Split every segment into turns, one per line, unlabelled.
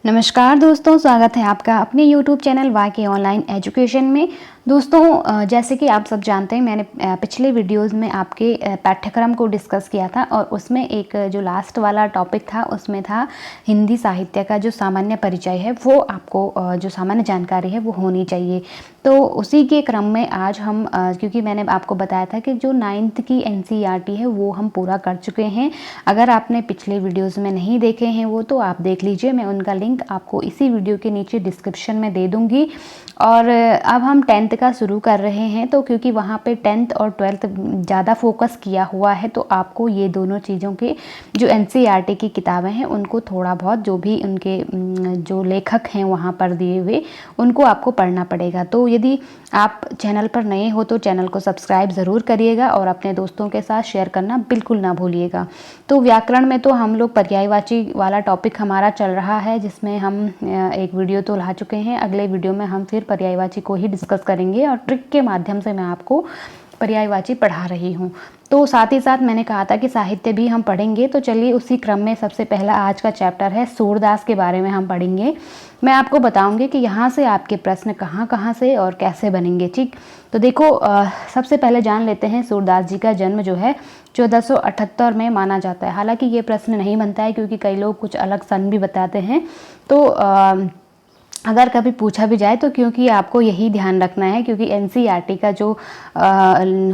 नमस्कार दोस्तों, स्वागत है आपका अपने YouTube चैनल वाके ऑनलाइन एजुकेशन में। दोस्तों, जैसे कि आप सब जानते हैं, मैंने पिछले वीडियोस में आपके पाठ्यक्रम को डिस्कस किया था और उसमें एक जो लास्ट वाला टॉपिक था उसमें था हिंदी साहित्य का जो सामान्य परिचय है वो आपको जो सामान्य जानकारी है वो होनी चाहिए। तो उसी के क्रम में आज हम क्योंकि मैंने आपको बताया था कि जो 9th की NCERT है वो हम पूरा कर चुके हैं। अगर आपने पिछले वीडियोज़ में नहीं देखे हैं वो तो आप देख लीजिए, मैं उनका लिंक आपको इसी वीडियो के नीचे डिस्क्रिप्शन में दे दूँगी। और अब हम 10th का शुरू कर रहे हैं, तो क्योंकि वहाँ पे 10th और 12th ज़्यादा फोकस किया हुआ है तो आपको ये दोनों चीज़ों के जो NCERT की किताबें हैं उनको थोड़ा बहुत जो भी उनके जो लेखक हैं वहाँ पर दिए हुए उनको आपको पढ़ना पड़ेगा। तो यदि आप चैनल पर नए हो तो चैनल को सब्सक्राइब ज़रूर करिएगा और अपने दोस्तों के साथ शेयर करना बिल्कुल ना भूलिएगा। तो व्याकरण में तो हम लोग पर्यायवाची वाला टॉपिक हमारा चल रहा है, जिसमें हम एक वीडियो तो ला चुके हैं। अगले वीडियो में हम फिर पर्यायवाची को ही डिस्कस करेंगे और ट्रिक के माध्यम से मैं आपको पर्यायवाची पढ़ा रही हूँ। तो साथ ही साथ मैंने कहा था कि साहित्य भी हम पढ़ेंगे, तो चलिए उसी क्रम में सबसे पहला आज का चैप्टर है सूरदास के बारे में हम पढ़ेंगे। मैं आपको बताऊंगी कि यहाँ से आपके प्रश्न कहाँ कहाँ से और कैसे बनेंगे। ठीक, तो देखो सबसे पहले जान लेते हैं सूरदास जी का जन्म जो है 1478 में माना जाता है। हालांकि ये प्रश्न नहीं बनता है क्योंकि कई लोग कुछ अलग सन भी बताते हैं। तो अगर कभी पूछा भी जाए तो क्योंकि आपको यही ध्यान रखना है, क्योंकि NCERT का जो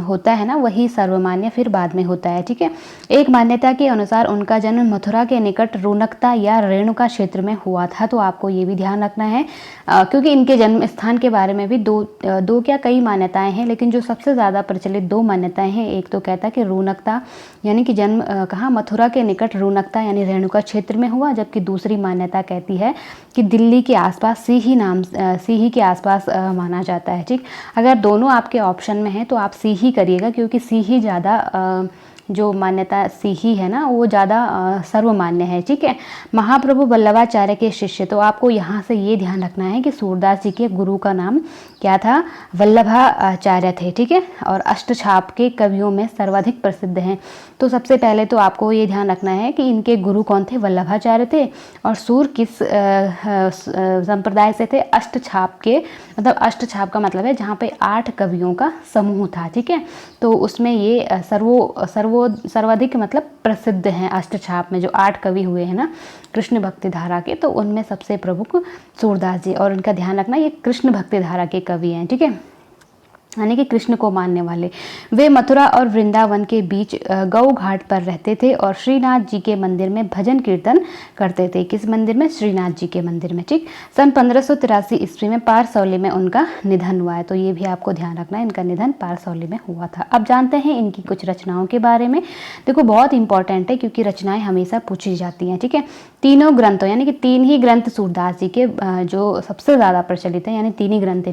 होता है ना वही सर्वमान्य फिर बाद में होता है। ठीक है, एक मान्यता के अनुसार उनका जन्म मथुरा के निकट रोनकता या रेणुका क्षेत्र में हुआ था। तो आपको ये भी ध्यान रखना है क्योंकि इनके जन्म स्थान के बारे में भी दो क्या कई मान्यताएं हैं, लेकिन जो सबसे ज़्यादा प्रचलित दो मान्यताएं हैं, एक तो कहता है कि रोनकता यानी कि जन्म कहाँ मथुरा के निकट रोनकता यानी रेणुका क्षेत्र में हुआ, जबकि दूसरी मान्यता कहती है कि दिल्ली के आसपास सीही के आसपास माना जाता है। ठीक, अगर दोनों आपके ऑप्शन में है तो आप सीही करिएगा, क्योंकि सीही ज़्यादा जो मान्यता सीही है ना वो ज़्यादा सर्वमान्य है। ठीक है, महाप्रभु वल्लभाचार्य के शिष्य, तो आपको यहाँ से ये ध्यान रखना है कि सूरदास जी के गुरु का नाम क्या था, वल्लभाचार्य थे। ठीक है, और अष्टछाप के कवियों में सर्वाधिक प्रसिद्ध हैं। तो सबसे पहले तो आपको ये ध्यान रखना है कि इनके गुरु कौन थे, वल्लभाचार्य थे। और सूर किस संप्रदाय से थे, अष्टछाप के, मतलब अष्टछाप का मतलब है जहाँ पे 8 कवियों का समूह था। ठीक है, तो उसमें ये सर्वाधिक मतलब प्रसिद्ध हैं अष्टछाप में जो 8 कवि हुए हैं ना कृष्ण भक्ति धारा के, तो उनमें सबसे प्रमुख सूरदास जी। और उनका ध्यान रखना ये कृष्ण भक्ति धारा के कवि हैं। ठीक है, यानी कि कृष्ण को मानने वाले। वे मथुरा और वृंदावन के बीच गौ घाट पर रहते थे और श्रीनाथ जी के मंदिर में भजन कीर्तन करते थे। किस मंदिर में, श्रीनाथ जी के मंदिर में। ठीक, सन 1583 ईस्वी में पारसौली में उनका निधन हुआ है। तो ये भी आपको ध्यान रखना है, इनका निधन पारसौली में हुआ था। अब जानते हैं इनकी कुछ रचनाओं के बारे में। देखो बहुत इंपॉर्टेंट है क्योंकि रचनाएं हमेशा पूछी जाती हैं। ठीक है, तीनों ग्रंथों यानी कि 3 ही ग्रंथ सूरदास जी के जो सबसे ज़्यादा प्रचलित है, यानी 3 ही ग्रंथ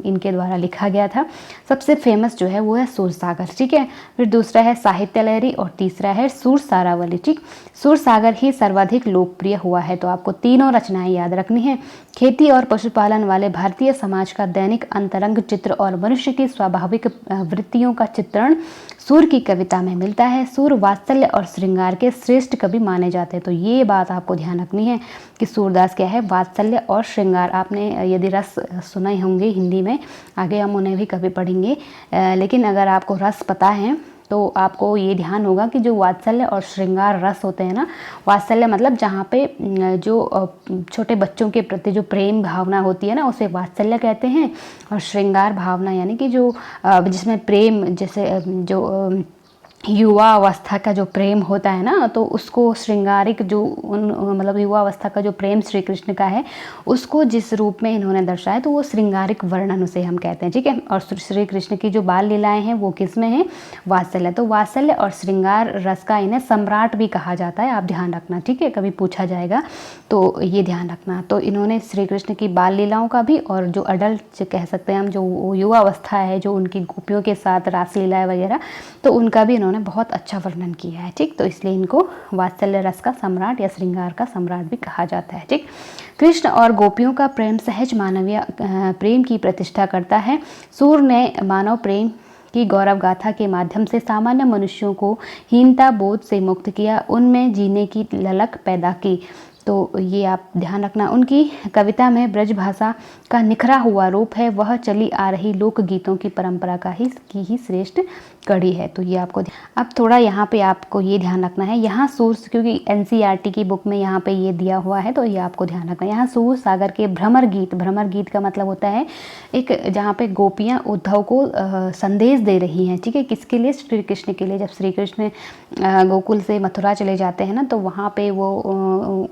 इनके द्वारा लिखा गया था। सबसे फेमस जो है वो है सूरसागर। ठीक है, फिर दूसरा है साहित्य लहरी और तीसरा है सूर सारावली। ठीक, सूरसागर ही सर्वाधिक लोकप्रिय हुआ है। तो आपको तीनों रचनाएं याद रखनी है। खेती और पशुपालन वाले भारतीय समाज का दैनिक अंतरंग चित्र और मनुष्य की स्वाभाविक वृत्तियों का चित्रण सूर की कविता में मिलता है। सूर वात्सल्य और श्रृंगार के श्रेष्ठ कवि माने जाते हैं। तो ये बात आपको ध्यान रखनी है कि सूरदास क्या है, वात्सल्य और श्रृंगार। आपने यदि रस सुने होंगे हिंदी में, आगे हम उन्हें भी कभी पढ़ेंगे, लेकिन अगर आपको रस पता है तो आपको ये ध्यान होगा कि जो वात्सल्य और श्रृंगार रस होते हैं ना, वात्सल्य मतलब जहाँ पे जो छोटे बच्चों के प्रति जो प्रेम भावना होती है ना उसे वात्सल्य कहते हैं। और श्रृंगार भावना यानी कि जो जिसमें प्रेम जैसे जो युवा अवस्था का जो प्रेम होता है ना, तो उसको श्रृंगारिक जो मतलब युवा अवस्था का जो प्रेम श्री कृष्ण का है उसको जिस रूप में इन्होंने दर्शाया तो वो श्रृंगारिक वर्णन उसे हम कहते हैं। ठीक है, और श्री कृष्ण की जो बाल लीलाएं हैं वो किस में है, वात्सल्य। तो वात्सल्य और श्रृंगार रस का इन्हें सम्राट भी कहा जाता है, आप ध्यान रखना। ठीक है, कभी पूछा जाएगा तो ये ध्यान रखना। तो इन्होंने श्री कृष्ण की बाल लीलाओं का भी और जो अडल्ट कह सकते हैं हम, जो युवा अवस्था है जो उनकी गोपियों के साथ रासलीलाएं वगैरह, तो उनका भी इन्होंने बहुत अच्छा वर्णन किया है। ठीक, तो इसलिए इनको वात्सल्य रस का सम्राट या श्रृंगार का सम्राट भी कहा जाता है। ठीक, कृष्ण और गोपियों का प्रेम सहज मानवीय प्रेम की प्रतिष्ठा करता है। सूर ने मानव प्रेम की गौरव गाथा के माध्यम से सामान्य मनुष्यों को हीनता बोध से मुक्त किया, उनमें जीने की ललक पैदा की। तो ये आप ध्यान रखना। उनकी कविता में ब्रज भाषा का निखरा हुआ रूप है, वह चली आ रही लोकगीतों की परंपरा की ही श्रेष्ठ कड़ी है। तो ये आपको अब थोड़ा यहाँ पे आपको ये ध्यान रखना है, यहाँ सूर, क्योंकि एनसीईआरटी की बुक में यहाँ पे ये दिया हुआ है, तो ये आपको ध्यान रखना है। यहाँ सूर सागर के भ्रमर गीत का मतलब होता है एक जहाँ पे गोपियाँ उद्धव को संदेश दे रही हैं, ठीक है, किसके लिए? श्री कृष्ण के लिए। जब श्री कृष्ण गोकुल से मथुरा चले जाते हैं ना, तो वहाँ पे वो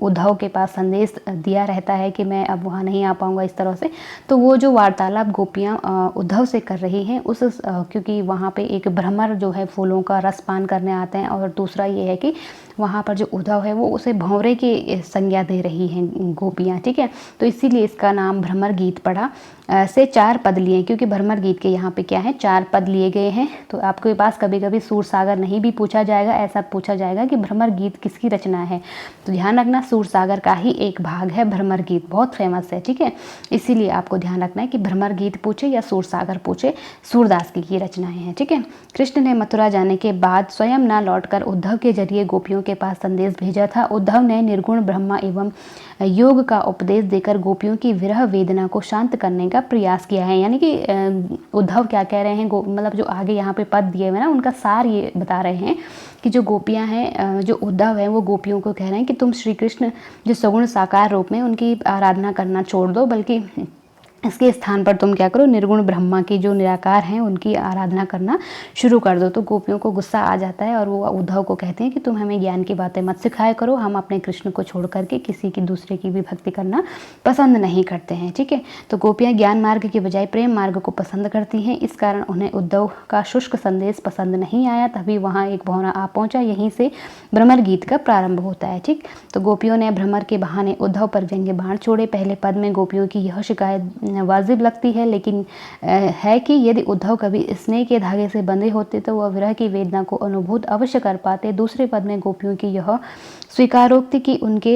उद्धव के पास संदेश दिया रहता है कि मैं अब वहाँ नहीं आ पाऊँगा, इस तरह से। तो वो जो वार्तालाप गोपियाँ उद्धव से कर रही हैं उस क्योंकि वहाँ पे एक भ्रमर जो है फूलों का रस पान करने आते हैं, और दूसरा ये है कि वहाँ पर जो उद्धव है वो उसे भंवरे की संज्ञा दे रही हैं गोपियाँ, ठीक है। तो इसीलिए इसका नाम भ्रमर गीत पड़ा। से 4 पद लिए, क्योंकि भ्रमर गीत के यहाँ पे क्या है, 4 पद लिए गए हैं। तो आपके पास कभी कभी सूरसागर नहीं भी पूछा जाएगा, ऐसा पूछा जाएगा कि भ्रमर गीत किसकी रचना है, तो ध्यान रखना सूरसागर का ही एक भाग है भ्रमर गीत, बहुत फेमस है, ठीक है। इसीलिए आपको ध्यान रखना है कि भ्रमर गीत पूछे या सूरसागर पूछे, सूरदास की रचनाएं हैं, ठीक है। कृष्ण ने मथुरा जाने के बाद स्वयं न लौटकर उद्धव के जरिए गोपियों के पास संदेश भेजा था। उद्धव ने निर्गुण ब्रह्मा एवं योग का उपदेश देकर गोपियों की विरह वेदना को शांत करने का प्रयास किया है। यानी कि उद्धव क्या कह रहे हैं, मतलब जो आगे यहाँ पे पद दिए हुए ना, उनका सार ये बता रहे हैं कि जो गोपियाँ हैं, जो उद्धव है वो गोपियों को कह रहे हैं कि तुम श्री कृष्ण जो सगुण साकार रूप में उनकी आराधना करना छोड़ दो, बल्कि इसके स्थान पर तुम क्या करो, निर्गुण ब्रह्मा की जो निराकार हैं उनकी आराधना करना शुरू कर दो। तो गोपियों को गुस्सा आ जाता है और वो उद्धव को कहते हैं कि तुम हमें ज्ञान की बातें मत सिखाया करो, हम अपने कृष्ण को छोड़ करके किसी की दूसरे की भी भक्ति करना पसंद नहीं करते हैं, ठीक है। तो गोपियाँ ज्ञान मार्ग के बजाय प्रेम मार्ग को पसंद करती हैं, इस कारण उन्हें उद्धव का शुष्क संदेश पसंद नहीं आया। तभी वहाँ एक भंवरा आ पहुँचा, यहीं से भ्रमर गीत का प्रारंभ होता है, ठीक। तो गोपियों ने भ्रमर के बहाने उद्धव पर व्यंग्य बाण छोड़े। पहले पद में गोपियों की यह शिकायत वाजिब लगती है, लेकिन है कि यदि उद्धव कभी स्नेह के धागे से बंधे होते तो वह विरह की वेदना को अनुभूत अवश्य कर पाते। दूसरे पद में गोपियों की यह स्वीकारोक्ति कि उनके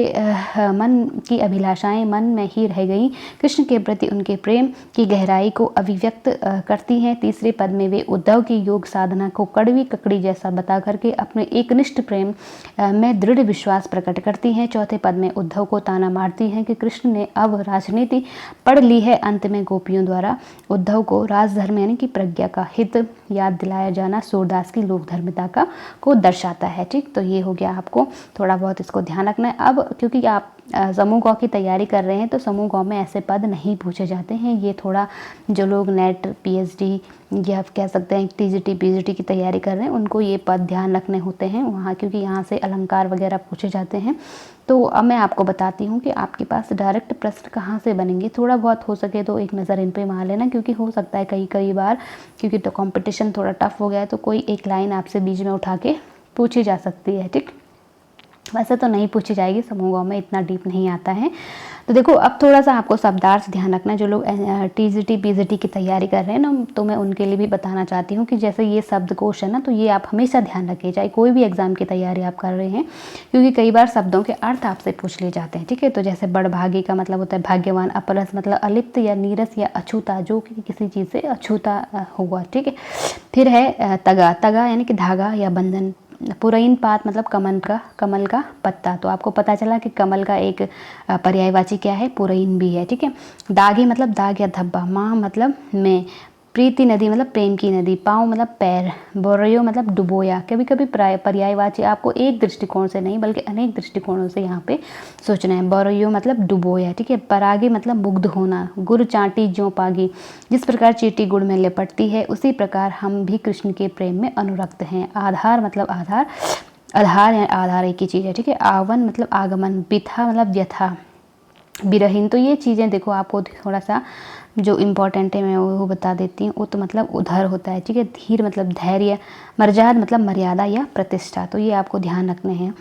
मन की अभिलाषाएं मन में ही रह गईं, कृष्ण के प्रति उनके प्रेम की गहराई को अभिव्यक्त करती हैं। तीसरे पद में वे उद्धव की योग साधना को कड़वी ककड़ी जैसा बता करके अपने एकनिष्ठ प्रेम में दृढ़ विश्वास प्रकट करती हैं। चौथे पद में उद्धव को ताना मारती हैं कि कृष्ण ने अब राजनीति पढ़ ली है। अंत में गोपियों द्वारा उद्धव को राजधर्म यानी कि प्रज्ञा का हित याद दिलाया जाना सूरदास की लोक धर्मिता का को दर्शाता है, ठीक। तो ये हो गया, आपको थोड़ा बहुत इसको ध्यान रखना है। अब क्योंकि आप समूह गौ की तैयारी कर रहे हैं तो समूह गौ में ऐसे पद नहीं पूछे जाते हैं। ये थोड़ा जो लोग नेट पीएचडी या कह सकते हैं टीजीटी पीजीटी की तैयारी कर रहे हैं उनको ये पद ध्यान रखने होते हैं वहाँ, क्योंकि यहाँ से अलंकार वगैरह पूछे जाते हैं। तो अब मैं आपको बताती हूँ कि आपके पास डायरेक्ट प्रश्न कहाँ से बनेंगे। थोड़ा बहुत हो सके तो एक नज़र इन पे मार लेना, क्योंकि हो सकता है कई बार, क्योंकि तो कंपटीशन थोड़ा टफ हो गया है, तो कोई एक लाइन आपसे बीच में उठा के पूछी जा सकती है, ठीक। वैसे तो नहीं पूछी जाएगी, समूह गौ में इतना डीप नहीं आता है। तो देखो अब थोड़ा सा आपको शब्दार्थ ध्यान रखना। जो लोग टीजीटी पीजीटी की तैयारी कर रहे हैं ना, तो मैं उनके लिए भी बताना चाहती हूँ कि जैसे ये शब्दकोश है ना, तो ये आप हमेशा ध्यान रखिए, चाहे कोई भी एग्जाम की तैयारी आप कर रहे हैं, क्योंकि कई बार शब्दों के अर्थ आपसे पूछ लिए जाते हैं, ठीक है। तो जैसे बड़भागी का मतलब होता है भाग्यवान, अपरस मतलब अलिप्त या नीरस या अछूता, जो कि किसी चीज़ से अछूता हुआ, ठीक है। फिर है तगा, तगा यानी कि धागा या बंधन। पुरैन पात मतलब कमल का पत्ता। तो आपको पता चला कि कमल का एक पर्यायवाची क्या है, पुरैन भी है, ठीक है। दागी मतलब दाग या धब्बा। माँ मतलब मैं। प्रीति नदी मतलब प्रेम की नदी। पाँव मतलब पैर। बोरयो मतलब डुबोया। कभी कभी पर्यायवाची आपको एक दृष्टिकोण से नहीं बल्कि अनेक दृष्टिकोणों से यहाँ पे सोचना है। बोरयो मतलब डुबोया, ठीक है। परागी मतलब मुग्ध होना। गुड़ चाटी ज्यों पागी, जिस प्रकार चींटी गुड़ में लिपटती है उसी प्रकार हम भी कृष्ण के प्रेम में अनुरक्त हैं। आधार मतलब आधार, आधार या आधार एक ही चीज़ है, ठीक है। आवन मतलब आगमन। बिथा मतलब व्यथा, बिरहीन। तो ये चीज़ें देखो आपको थोड़ा सा जो इम्पोर्टेंट है मैं वो बता देती हूँ। उत मतलब उधर होता है, ठीक है। धीर मतलब धैर्य। मर्याद मतलब मर्यादा या प्रतिष्ठा। तो ये आपको ध्यान रखने हैं।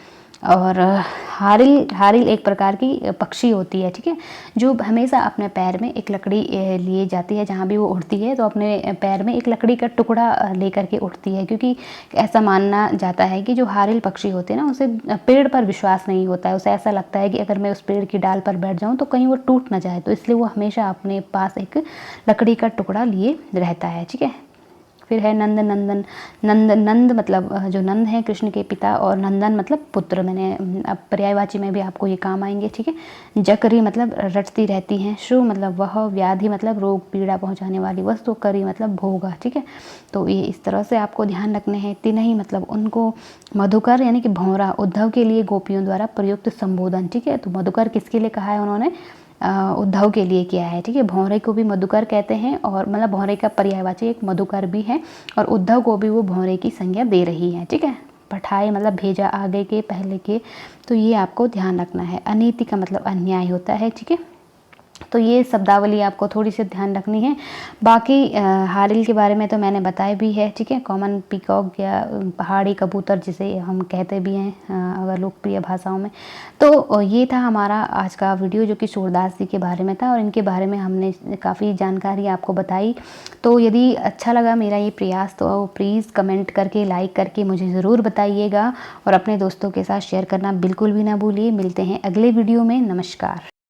और हारिल एक प्रकार की पक्षी होती है, ठीक है, जो हमेशा अपने पैर में एक लकड़ी लिए जाती है। जहाँ भी वो उड़ती है तो अपने पैर में एक लकड़ी का टुकड़ा लेकर के उड़ती है, क्योंकि ऐसा मानना जाता है कि जो हारिल पक्षी होते हैं ना, उसे पेड़ पर विश्वास नहीं होता है। उसे ऐसा लगता है कि अगर मैं उस पेड़ की डाल पर बैठ जाऊँ तो कहीं वो टूट ना जाए, तो इसलिए वो हमेशा अपने पास एक लकड़ी का टुकड़ा लिए रहता है, ठीक है। फिर है नंद नंदन, नंद मतलब जो नंद हैं कृष्ण के पिता, और नंदन मतलब पुत्र। मैंने अब पर्यायवाची में भी आपको ये काम आएंगे, ठीक है। जकरी मतलब रटती रहती हैं, शु मतलब वह, व्याधि मतलब रोग पीड़ा पहुंचाने वाली वस्तु, करी मतलब भोगा, ठीक है। तो ये इस तरह से आपको ध्यान रखने हैं। तिनहि मतलब उनको, मधुकर यानी कि भौरा, उद्धव के लिए गोपियों द्वारा प्रयुक्त संबोधन, ठीक है। तो मधुकर किसके लिए कहा है उन्होंने, उद्धव के लिए किया है, ठीक है। भौरे को भी मधुकर कहते हैं, और मतलब भौरे का पर्यायवाची एक मधुकर भी है, और उद्धव को भी वो भौरे की संज्ञा दे रही है, ठीक है। पठाए मतलब भेजा, आगे के, पहले के, तो ये आपको ध्यान रखना है। अनीति का मतलब अन्याय होता है, ठीक है। तो ये शब्दावली आपको थोड़ी सी ध्यान रखनी है। बाकी हारिल के बारे में तो मैंने बताया भी है, ठीक है। कॉमन पीकॉक या पहाड़ी कबूतर जिसे हम कहते भी हैं अगर लोकप्रिय भाषाओं में। तो ये था हमारा आज का वीडियो जो कि सूरदास जी के बारे में था, और इनके बारे में हमने काफ़ी जानकारी आपको बताई। तो यदि अच्छा लगा मेरा ये प्रयास तो प्लीज़ कमेंट करके, लाइक करके मुझे ज़रूर बताइएगा, और अपने दोस्तों के साथ शेयर करना बिल्कुल भी ना भूलिए। मिलते हैं अगले वीडियो में। नमस्कार।